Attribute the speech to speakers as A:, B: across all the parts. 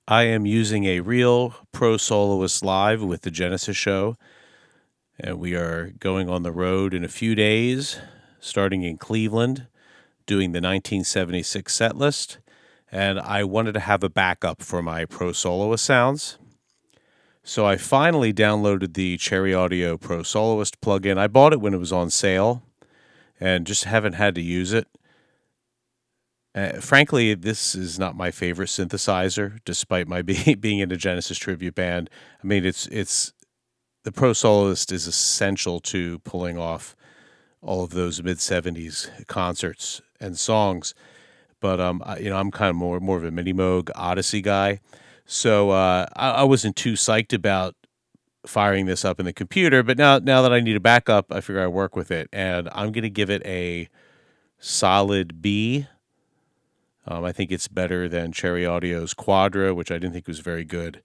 A: I am using a real Pro Soloist Live with the Genesis show, and we are going on the road in a few days, starting in Cleveland, doing the 1976 set list, and I wanted to have a backup for my Pro Soloist sounds. So I finally downloaded the Cherry Audio Pro Soloist plugin. I bought it when it was on sale and just haven't had to use it. Frankly, this is not my favorite synthesizer, despite my being in a Genesis tribute band. I mean, it's the Pro Soloist is essential to pulling off all of those mid '70s concerts and songs. But I'm kind of more of a Mini Moog Odyssey guy, so I wasn't too psyched about firing this up in the computer. But now that I need a backup, I figure I work with it, and I'm going to give it a solid B. I think it's better than Cherry Audio's Quadra, which I didn't think was very good.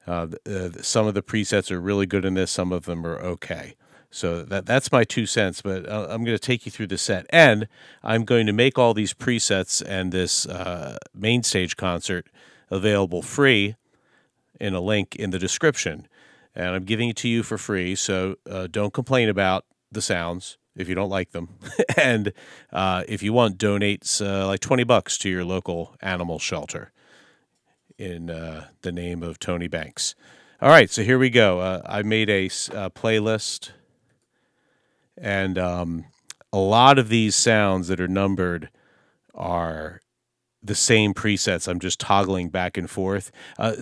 A: Some of the presets are really good in this. Some of them are okay. So that's my 2 cents, but I'm going to take you through the set. And I'm going to make all these presets and this MainStage concert available free in a link in the description. And I'm giving it to you for free, so don't complain about the sounds if you don't like them. And if you want, donate like $20 to your local animal shelter in the name of Tony Banks. All right, so here we go. I made a playlist, and a lot of these sounds that are numbered are the same presets. I'm just toggling back and forth.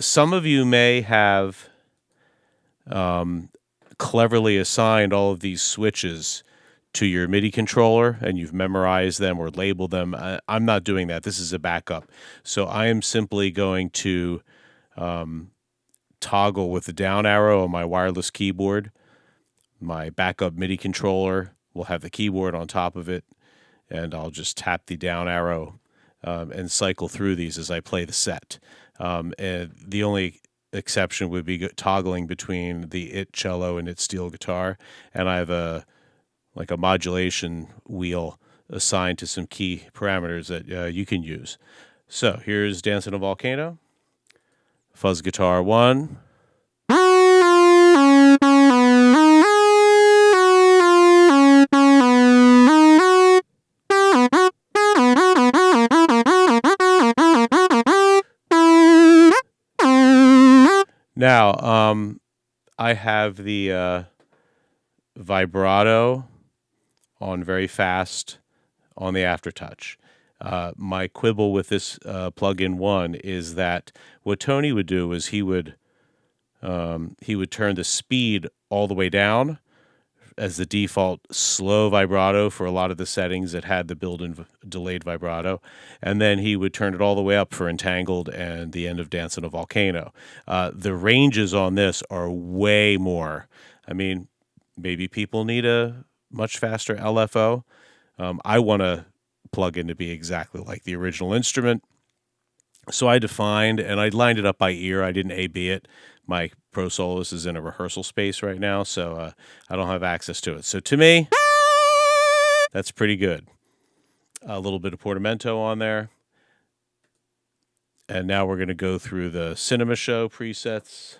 A: Some of you may have cleverly assigned all of these switches to your MIDI controller, and you've memorized them or labeled them. I'm not doing that. This is a backup. So I am simply going to toggle with the down arrow on my wireless keyboard. My backup MIDI controller will have the keyboard on top of it, and I'll just tap the down arrow and cycle through these as I play the set. And the only exception would be toggling between the it cello and its steel guitar, and I have a modulation wheel assigned to some key parameters that you can use. So here's Dancing a Volcano, fuzz guitar 1. Now, I have the vibrato on very fast on the aftertouch. My quibble with this plugin one is that what Tony would do is he would turn the speed all the way down as the default slow vibrato for a lot of the settings that had the built-in delayed vibrato, and then he would turn it all the way up for Entangled and the end of Dancing a Volcano. The ranges on this are way more. I mean, maybe people need a much faster LFO. I want a plugin to be exactly like the original instrument. So I defined, and I lined it up by ear. I didn't A/B it. My Pro Soloist is in a rehearsal space right now, so I don't have access to it. So to me, that's pretty good. A little bit of portamento on there. And now we're going to go through the Cinema Show presets.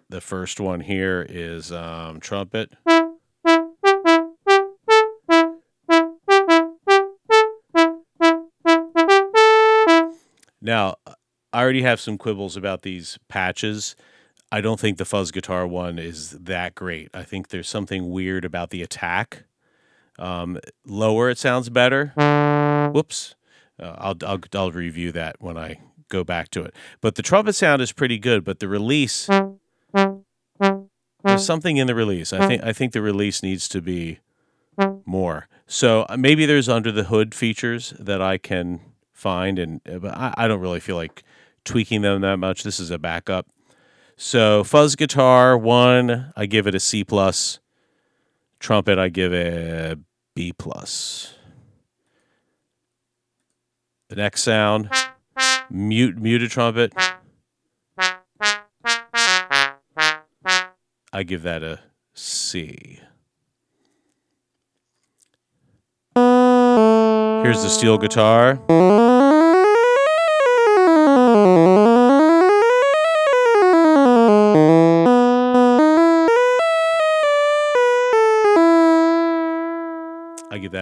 A: The first one here is trumpet. Now, I already have some quibbles about these patches. I don't think the fuzz guitar one is that great. I think there's something weird about the attack. Lower, it sounds better. Whoops. I'll review that when I go back to it. But the trumpet sound is pretty good, but the release, there's something in the release. I think the release needs to be more. So maybe there's under the hood features that I can find, but I don't really feel like tweaking them that much. This is a backup. So fuzz guitar 1, I give it a C+. Trumpet, I give it a B+. The next sound, muted trumpet, I give that a C. Here's the steel guitar.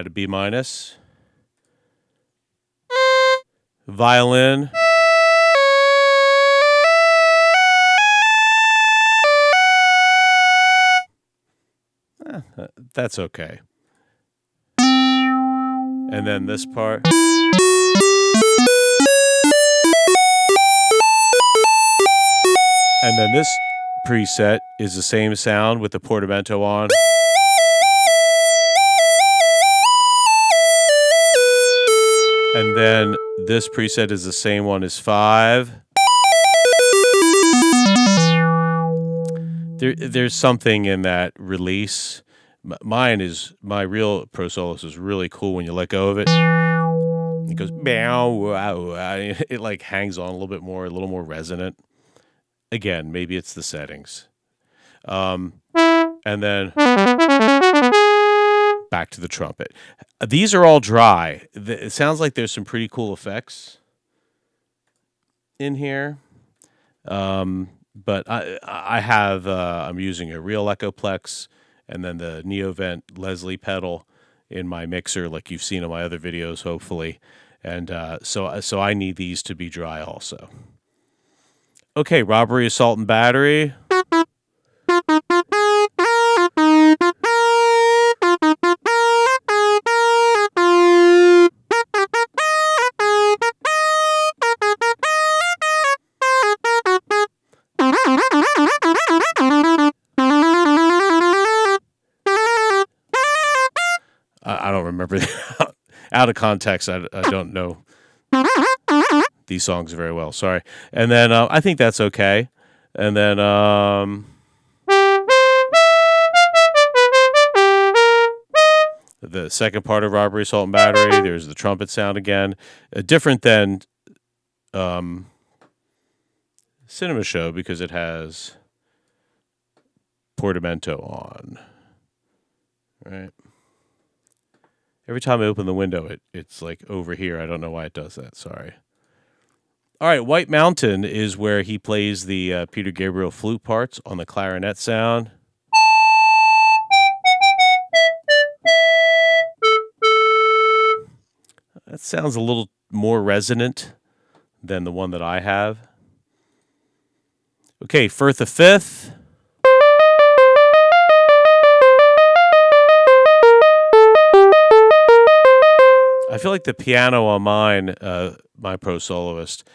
A: at a B minus. Violin. That's okay. And then this part. And then this preset is the same sound with the portamento on. And then this preset is the same one as 5. There's something in that release. My real Pro Soloist is really cool when you let go of it. It goes, it like hangs on a little bit more, a little more resonant. Again, maybe it's the settings. And then back to the trumpet. These are all dry. It sounds like there's some pretty cool effects in here. But I'm using a real Echoplex and then the Neovent Leslie pedal in my mixer, like you've seen in my other videos, hopefully. And so I need these to be dry also. Okay, Robbery, Assault, and Battery. I don't remember. Out of context, I don't know these songs very well. Sorry. And then I think that's okay. And then the second part of Robbery, Assault, and Battery, there's the trumpet sound again. Different than Cinema Show because it has portamento on. Right? Every time I open the window, it's like over here. I don't know why it does that. Sorry. All right, White Mountain is where he plays the Peter Gabriel flute parts on the clarinet sound. That sounds a little more resonant than the one that I have. Okay, Firth the Fifth. I feel like the piano on mine, my Pro Soloist,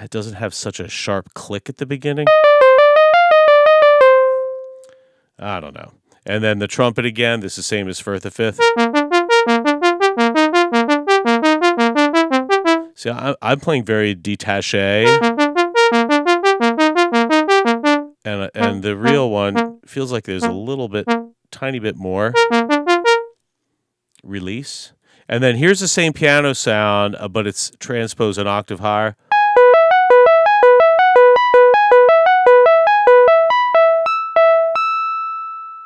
A: doesn't have such a sharp click at the beginning. I don't know. And then the trumpet again, this is the same as Firth the Fifth. See, I'm playing very détaché. And the real one feels like there's a little bit, tiny bit more release. And then here's the same piano sound, but it's transposed an octave higher.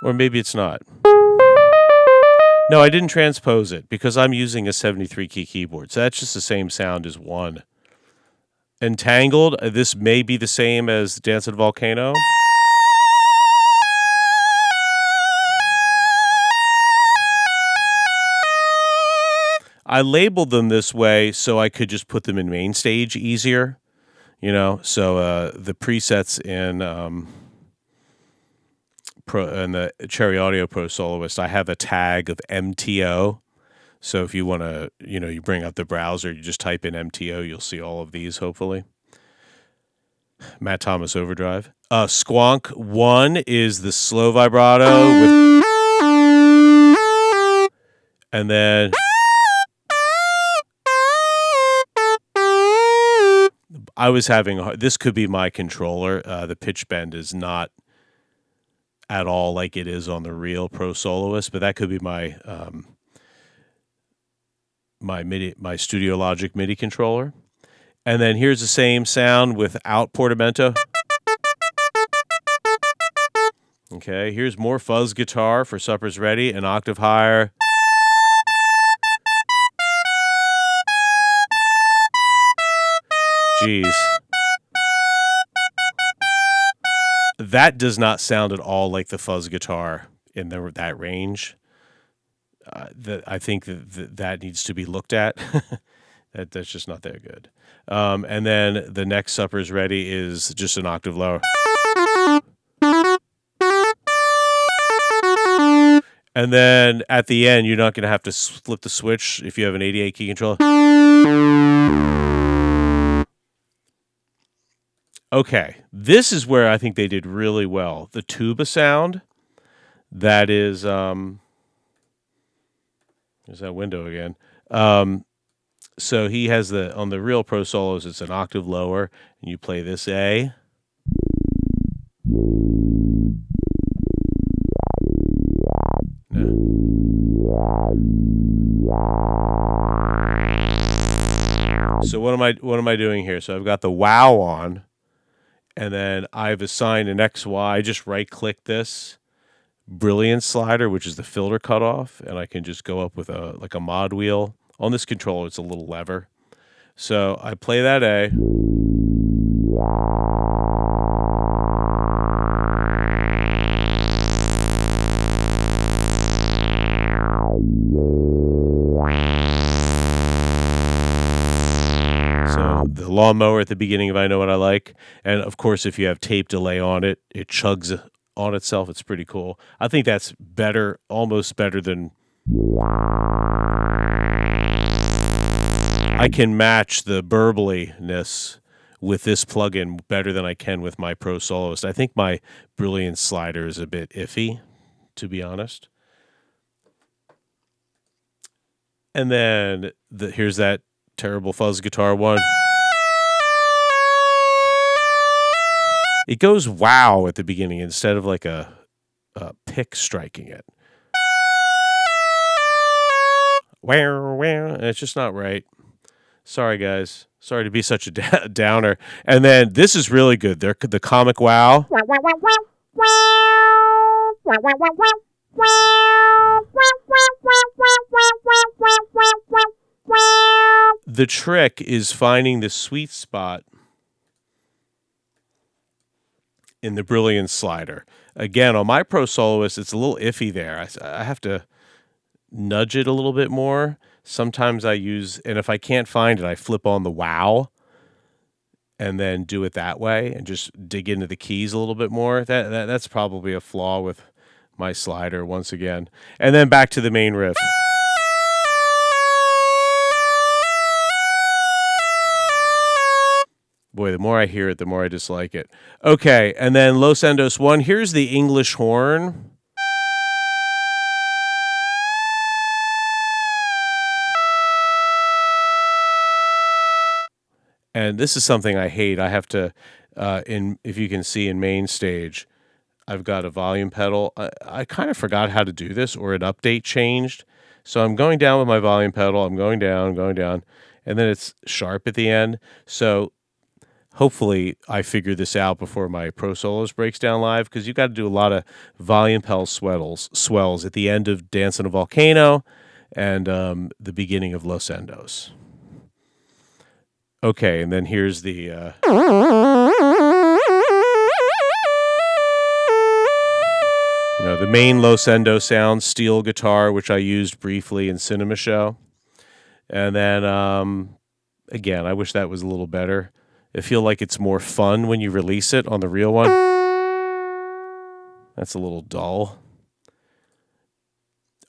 A: Or maybe it's not. No, I didn't transpose it because I'm using a 73-key keyboard. So that's just the same sound as 1. Entangled, this may be the same as Dance at a Volcano. I labeled them this way so I could just put them in MainStage easier, So the presets in the Cherry Audio Pro Soloist, I have a tag of MTO. So if you want to, you bring up the browser, you just type in MTO, you'll see all of these. Hopefully, Matt Thomas Overdrive. Squonk 1 is the slow vibrato with, and then. I was having this could be my controller. The pitch bend is not at all like it is on the real Pro Soloist, but that could be my my Studio Logic MIDI controller. And then here's the same sound without portamento. Okay, here's more fuzz guitar for Supper's Ready, an octave higher. Jeez. That does not sound at all like the fuzz guitar in that range. I think that needs to be looked at. That's just not that good. And then the next Supper's Ready is just an octave lower. And then at the end, you're not going to have to flip the switch if you have an 88 key controller. Okay, this is where I think they did really well. The tuba sound, that is, there's that window again. So he has on the real Pro Solos, it's an octave lower, and you play this A. So what am I doing here? So I've got the wow on, and then I've assigned an XY. I just right click this brilliance slider, which is the filter cutoff, and I can just go up with a mod wheel. On this controller, it's a little lever. So I play that A. So the lawnmower at the beginning of I Know What I Like. And of course, if you have tape delay on it, it chugs on itself. It's pretty cool. I think that's better, almost better than... I can match the burbliness with this plugin better than I can with my Pro Soloist. I think my Brilliance slider is a bit iffy, to be honest. And then here's that terrible fuzz guitar one. It goes wow at the beginning instead of like a pick striking it. Wow, wow. And it's just not right. Sorry, guys. Sorry to be such a downer. And then this is really good. The comic wow. The trick is finding the sweet spot in the Brilliance slider. Again, on my Pro Soloist, it's a little iffy there. I have to nudge it a little bit more. Sometimes I use, and if I can't find it, I flip on the wow and then do it that way and just dig into the keys a little bit more. That's probably a flaw with my slider once again. And then back to the main riff. Boy, the more I hear it, the more I dislike it. Okay, and then Los Endos 1. Here's the English horn. And this is something I hate. I have to, if you can see in MainStage, I've got a volume pedal. I kind of forgot how to do this, or an update changed. So I'm going down with my volume pedal. I'm going down, and then it's sharp at the end. So hopefully I figure this out before my Pro Solos breaks down live, because you've got to do a lot of volume pedal swells at the end of Dance on a Volcano and the beginning of Los Endos. Okay, and then here's the... the main Los Endos sound, steel guitar, which I used briefly in Cinema Show. And then, again, I wish that was a little better. I feel like it's more fun when you release it on the real one. That's a little dull.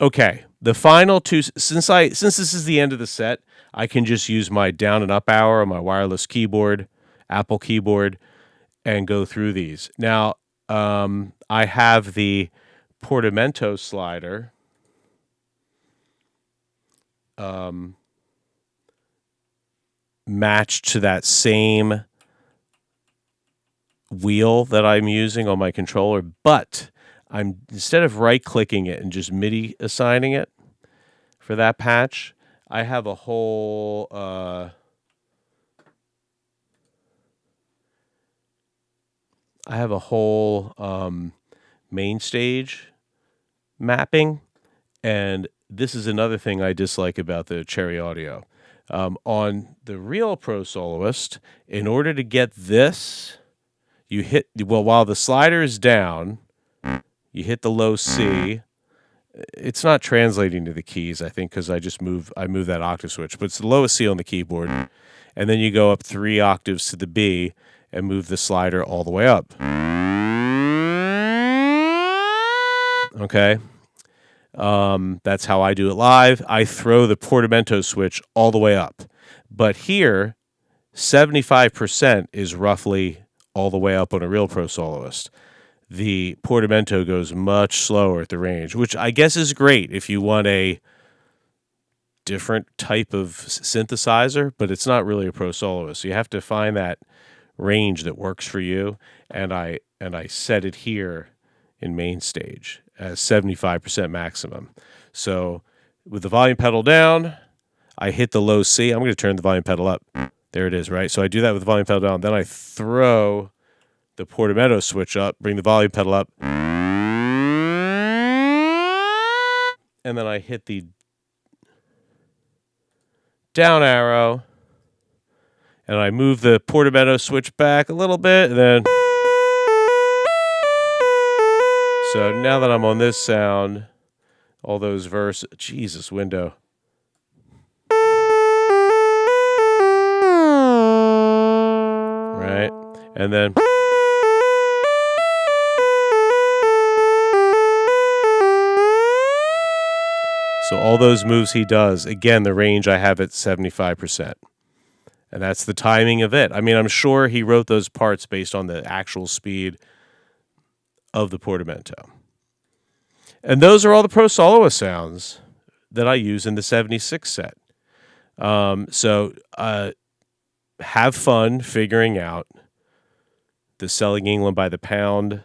A: Okay, the final two, since this is the end of the set, I can just use my down and up arrow on my wireless keyboard, Apple keyboard, and go through these. Now, I have the Portamento slider. Matched to that same wheel that I'm using on my controller, but instead of right-clicking it and just MIDI assigning it for that patch, I have a whole MainStage mapping, and this is another thing I dislike about the Cherry Audio. On the real Pro Soloist, in order to get this, while the slider is down, you hit the low C, it's not translating to the keys, I think, because I move that octave switch, but it's the lowest C on the keyboard. And then you go up 3 octaves to the B and move the slider all the way up. Okay? That's how I do it live. I throw the portamento switch all the way up. But here, 75% is roughly all the way up on a real Pro Soloist. The portamento goes much slower at the range, which I guess is great if you want a different type of synthesizer, but it's not really a Pro Soloist. So you have to find that range that works for you, and I set it here in MainStage as 75% maximum. So with the volume pedal down, I hit the low C. I'm going to turn the volume pedal up. There it is, right? So I do that with the volume pedal down. Then I throw the portamento switch up, bring the volume pedal up, and then I hit the down arrow, and I move the portamento switch back a little bit, and then... So now that I'm on this sound, all those verse... Jesus, window. Right? And then... So all those moves he does, again, the range I have at 75%. And that's the timing of it. I mean, I'm sure he wrote those parts based on the actual speed of the portamento. And those are all the Pro Soloist sounds that I use in the 76 set. So have fun figuring out the Selling England by the Pound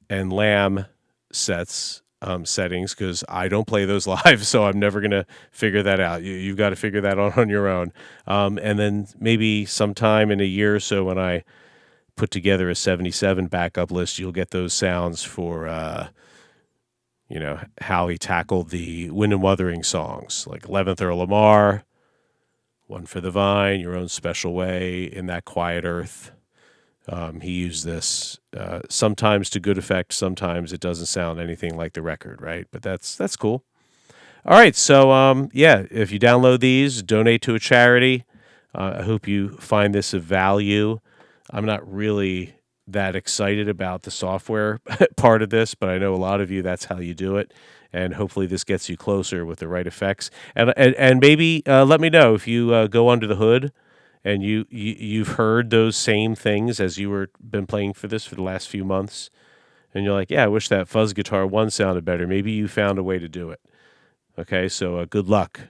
A: and Lamb sets settings, because I don't play those live, so I'm never going to figure that out. You've got to figure that out on your own. And then maybe sometime in a year or so when I put together a 77 backup list, you'll get those sounds for, how he tackled the Wind and Wuthering songs, like 11th Earl Lamar, One for the Vine, Your Own Special Way, In That Quiet Earth. He used this sometimes to good effect. Sometimes it doesn't sound anything like the record, right? But that's cool. All right, so if you download these, donate to a charity. I hope you find this of value. I'm not really that excited about the software part of this, but I know a lot of you, that's how you do it. And hopefully this gets you closer with the right effects. And maybe let me know if you go under the hood and you've heard those same things as you were been playing for this for the last few months, and you're like, yeah, I wish that fuzz guitar one sounded better. Maybe you found a way to do it. Okay, so good luck.